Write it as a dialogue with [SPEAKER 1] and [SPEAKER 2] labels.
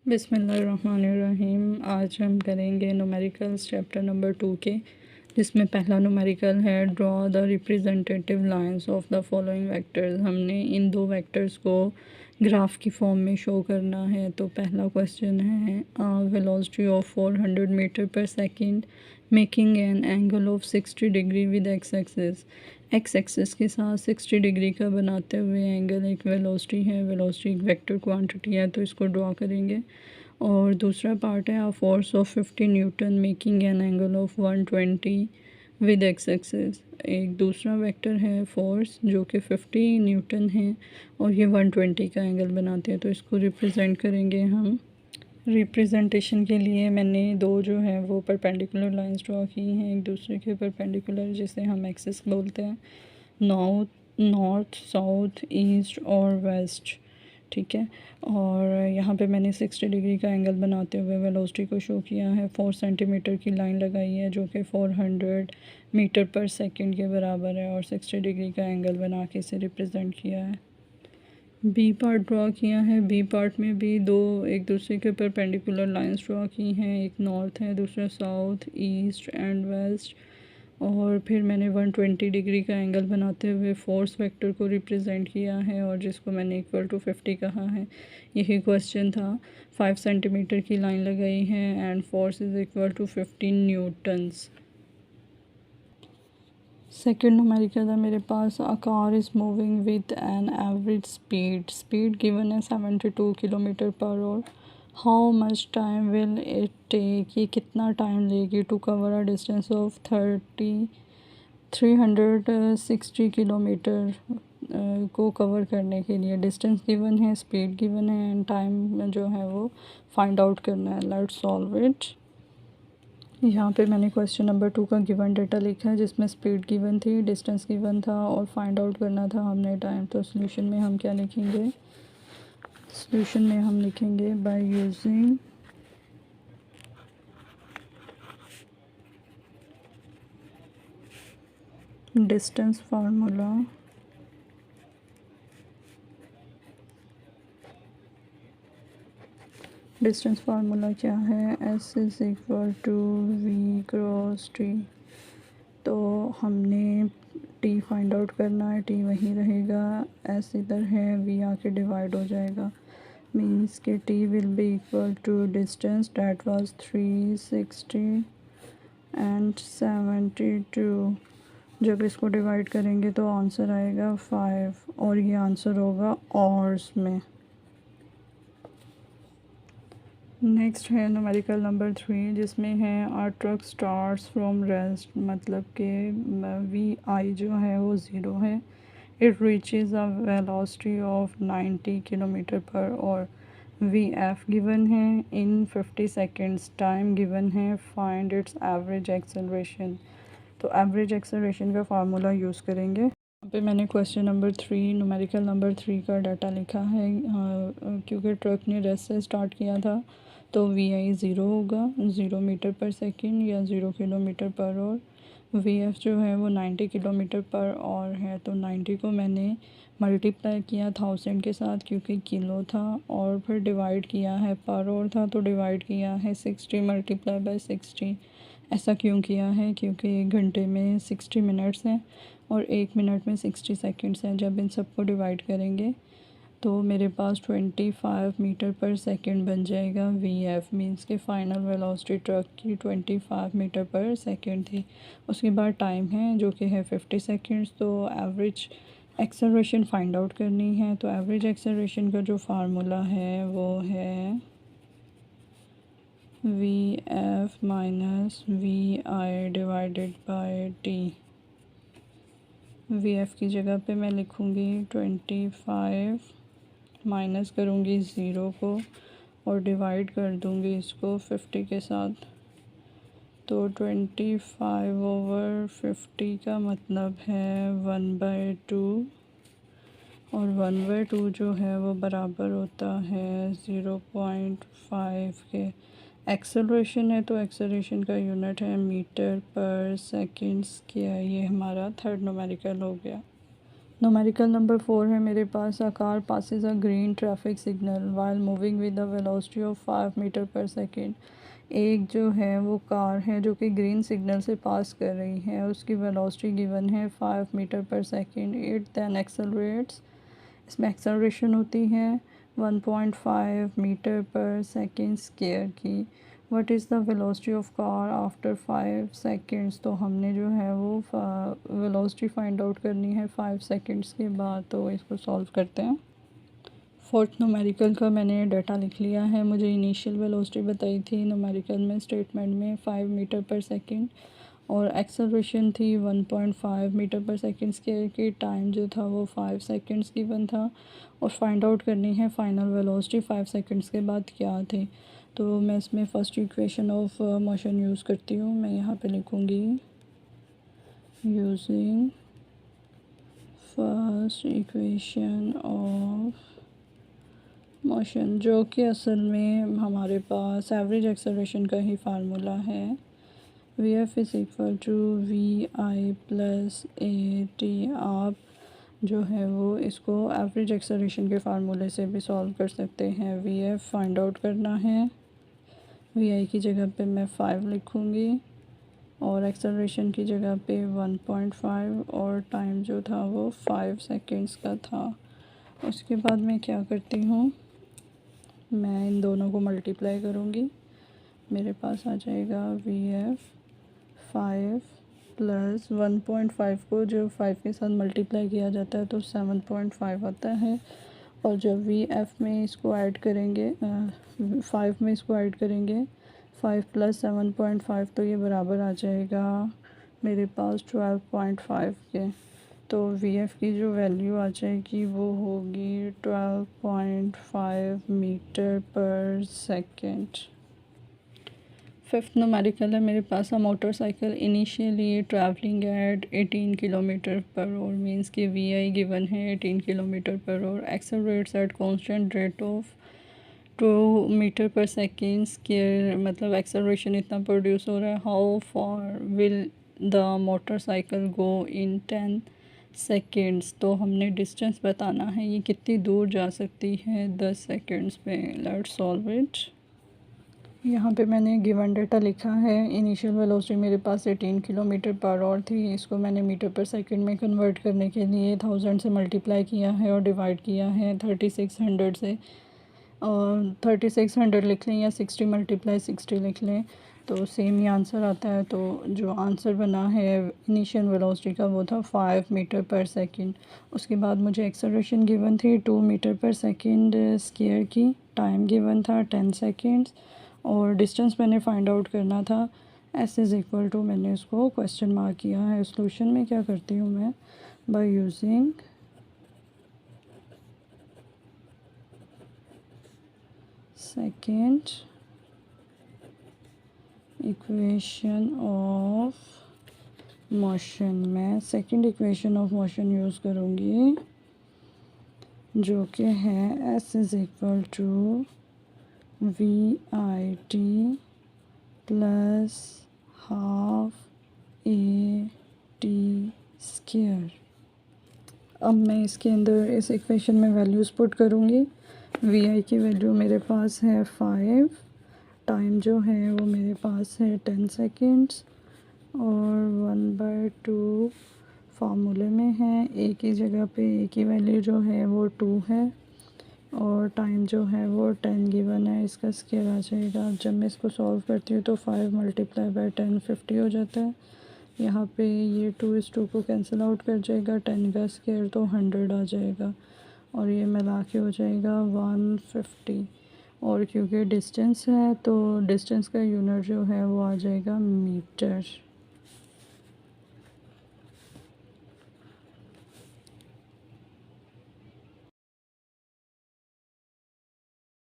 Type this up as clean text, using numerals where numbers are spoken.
[SPEAKER 1] बिस्मिल्लाहिर्रहमानिर्रहीम। आज हम करेंगे न्यूमेरिकल्स चैप्टर नंबर 2 के, जिसमें पहला न्यूमेरिकल है draw the representative lines of the following vectors. हमने इन दो वेक्टर्स को ग्राफ की फॉर्म में शो करना है। तो पहला क्वेश्चन है वेलोसिटी ऑफ 400 मीटर पर second making an angle of 60 degree with x axis के साथ 60 डिग्री का बनाते हुए एंगल एक वेलोसिटी है। वेलोसिटी एक वेक्टर क्वांटिटी है, तो इसको ड्रॉ करेंगे। और दूसरा पार्ट है force of 50 Newton making an angle of 120 with x axis. एक दूसरा वेक्टर है फोर्स जो कि 50 न्यूटन है और ये 120 का एंगल बनाते हैं, तो इसको रिप्रेजेंट करेंगे हम। रिप्रेजेंटेशन के लिए मैंने दो जो है वो परपेंडिकुलर लाइंस ड्रॉ की हैं एक दूसरे के परपेंडिकुलर, जिसे हम एक्सिस बोलते हैं, नॉर्थ साउथ ईस्ट और वेस्ट। ठीक है। और यहाँ पे मैंने 60 डिग्री का एंगल बनाते हुए वेलोसिटी को शो किया है। 4 सेंटीमीटर की लाइन लगाई है जो कि 400 मीटर पर सेकंड के बराबर है, और 60 डिग्री का एंगल बना के इसे रिप्रेजेंट किया है। बी पार्ट ड्रॉ किया है। बी पार्ट में भी दो एक दूसरे के परपेंडिकुलर लाइंस ड्रॉ की हैं, एक नॉर्थ है दूसरा साउथ ईस्ट एंड वेस्ट। और फिर मैंने 120 डिग्री का एंगल बनाते हुए फोर्स वेक्टर को रिप्रेजेंट किया है, और जिसको मैंने इक्वल टू 50 कहा है। यही क्वेश्चन था। 5 सेंटीमीटर की लाइन लगाई है and force is equal to 15 newtons. Second numerical है मेरे पास। A car is moving with an average speed given है 72 kilometre per hour. How much time will it take, ये कितना टाइम लेगी to cover a distance of 360 kilometre को cover करने के लिए। डिस्टेंस गिवन है, स्पीड गिवन है एंड टाइम जो है वो फाइंड आउट करना है। Let's solve it. यहाँ पे मैंने क्वेश्चन नंबर 2 का गिवन डेटा लिखा है, जिसमें स्पीड गिवन थी, डिस्टेंस गिवन था और फाइंड आउट करना था हमने टाइम। तो सॉल्यूशन में हम क्या लिखेंगे? सॉल्यूशन में हम लिखेंगे by using distance formula. Distance formula क्या है? S is equal to V cross T। तो हमने T फाइंड आउट करना है। T वहीं रहेगा, S इधर है, V आके डिवाइड हो जाएगा। मीन्स के T will be equal to distance that was 360 and 72। जब इसको डिवाइड करेंगे तो आंसर आएगा 5, और ये आंसर होगा आवर्स में। नेक्स्ट है न्यूमेरिकल नंबर 3, जिसमें है a truck starts from rest, मतलब कि VI जो है वो 0 है। It reaches a velocity of 90 kilometre per, और VF गिवन है इन 50 सेकेंड्स। टाइम गिवन है, फाइंड इट्स एवरेज एक्सेलरेशन। तो एवरेज एक्सेलरेशन का फार्मूला यूज़ करेंगे। यहाँ पे मैंने क्वेश्चन नंबर 3 न्यूमेरिकल नंबर 3 का डाटा लिखा है। क्योंकि ट्रक ने रेस्ट से स्टार्ट किया था, तो VI 0 होगा, 0 मीटर पर सेकंड या 0 किलोमीटर पर आवर। VF जो है वो 90 किलोमीटर पर आवर है, तो 90 को मैंने मल्टीप्लाई किया 1000 के साथ क्योंकि किलो था, और फिर डिवाइड किया है पर आवर था, तो डिवाइड किया है 60 मल्टीप्लाई बाय 60। ऐसा क्यों किया है? क्योंकि 1 घंटे में 60 मिनट्स हैं और 1 मिनट में 60 सेकंड्स हैं। जब इन सबको डिवाइड करेंगे तो मेरे पास 25 मीटर पर सेकंड बन जाएगा। VF मीन्स के फाइनल वेलोसिटी ट्रक की 25 मीटर पर सेकंड थी। उसके बाद टाइम है जो कि है 50 सेकंड्स। तो एवरेज एक्सेलरेशन फाइंड आउट करनी है। तो एवरेज एक्सेलरेशन का जो फार्मूला है वो है VF minus VI divided by T। VF की जगह पे मैं लिखूँगी 25, माइनस करूँगी 0 को और डिवाइड कर दूँगी इसको 50 के साथ। तो 25/50 का मतलब है 1/2, और 1/2 जो है वो बराबर होता है 0.5 के। एक्सेलरेशन है तो एक्सेलरेशन का यूनिट है मीटर पर सेकंड्स किया। ये हमारा थर्ड न्यूमेरिकल हो गया। न्यूमेरिकल नंबर 4 है मेरे पास। A car passes a green traffic signal while moving with the velocity of 5 metre per second. एक जो है वो कार है जो कि ग्रीन सिग्नल से पास कर रही है, उसकी वेलोसिटी गिवन है 5 metre per second. It then accelerates, इसमें एक्सेलरेशन होती है 1.5 मीटर पर सेकेंड स्क्वायर की। What is the velocity of car after 5 seconds. तो हमने जो है वो वेलोसिटी फाइंड आउट करनी है 5 सेकेंड्स के बाद। तो इसको सॉल्व करते हैं। फोर्थ न्यूमेरिकल का मैंने डाटा लिख लिया है। मुझे इनिशियल वेलोसिटी बताई थी न्यूमेरिकल में, स्टेटमेंट में 5 मीटर पर सेकेंड, और एक्सेलरेशन थी 1.5 मीटर पर सेकेंड स्क्वायर की। टाइम जो था वो 5 सेकेंड्स गिवन था, और फाइंड आउट करनी है फाइनल वेलोसिटी 5 सेकेंड्स के बाद क्या थे। तो मैं इसमें first equation of motion use करती हूँ। मैं यहाँ पे लिखूँगी using first equation of motion, जो कि असल में हमारे पास एवरेज एक्सेलरेशन का ही फार्मूला है। V F is equal to V I plus A T. आप जो है वो इसको एवरेज एक्सेलरेशन के फार्मूले से भी सॉल्व कर सकते हैं। वी एफ फाइंड आउट करना है। वी आई की जगह पे मैं 5 लिखूँगी, और एक्सेलरेशन की जगह पे 1.5, और टाइम जो था वो 5 सेकेंड्स का था। उसके बाद मैं क्या करती हूँ, मैं इन दोनों को मल्टीप्लाई करूँगी। मेरे पास आ जाएगा वी एफ 5 प्लस 1.5 को जब 5 के साथ मल्टीप्लाई किया जाता है तो 7.5 आता है, और जब वी एफ में इसको ऐड करेंगे 5 में इसको ऐड करेंगे 5 प्लस 7.5, तो ये बराबर आ जाएगा मेरे पास 12.5 के। तो वी एफ की जो वैल्यू आ जाएगी वो होगी 12.5 metre per second. Fifth numerical है मेरे पास। A motorcycle initially travelling at 18 kilometre per hour, means कि वी आई गिवन है 18 kilometre per hour, accelerates at constant rate of 2 metre per second square, मतलब एक्सेलरेशन इतना प्रोड्यूस हो रहा है। How far will the motorcycle go in 10 seconds. तो हमने distance बताना है, ये कितनी दूर जा सकती है 10 सेकेंड्स में। Let's solve it. यहाँ पे मैंने गिवन डाटा लिखा है। इनिशियल वेलोसिटी मेरे पास 18 किलोमीटर पर आवर थी। इसको मैंने मीटर पर सेकंड में कन्वर्ट करने के लिए 1000 से मल्टीप्लाई किया है और डिवाइड किया है 3600 से। और 3600 लिख लें या 60 मल्टीप्लाई 60 लिख लें तो सेम ही आंसर आता है। तो जो आंसर बना है इनिशियल वेलोसिटी का वो था 5 मीटर पर सेकंड। उसके बाद मुझे एक्सेलरेशन गिवन थी 2 मीटर पर सेकंड स्क्वायर की। टाइम गिवन था 10 सेकेंड्स, और डिस्टेंस मैंने फाइंड आउट करना था। एस इज़ इक्वल टू, मैंने उसको क्वेश्चन मार्क किया है। सॉल्यूशन में क्या करती हूँ मैं, by using second equation of motion, मैं second equation of motion use करूँगी, जो कि है S is equal to V I T plus half A T square. अब मैं इसके अंदर इस इक्वेशन में वैल्यूज़ पुट करूँगी। वी आई की वैल्यू मेरे पास है 5, टाइम जो है वो मेरे पास है 10 सेकेंड्स, और 1/2 फार्मूले में है। ए की जगह पे ए की वैल्यू जो है वो 2 है, और टाइम जो है वो 10 गिवन है। इसका स्क्वायर आ जाएगा। जब मैं इसको सॉल्व करती हूँ तो 5 मल्टीप्लाई बाय 10 50 हो जाता है। यहाँ पे ये 2 इस 2 को कैंसिल आउट कर जाएगा, 10 का स्क्वायर तो 100 आ जाएगा, और ये मिला के हो जाएगा 150। और क्योंकि डिस्टेंस है तो डिस्टेंस का यूनिट जो है वो आ जाएगा मीटर।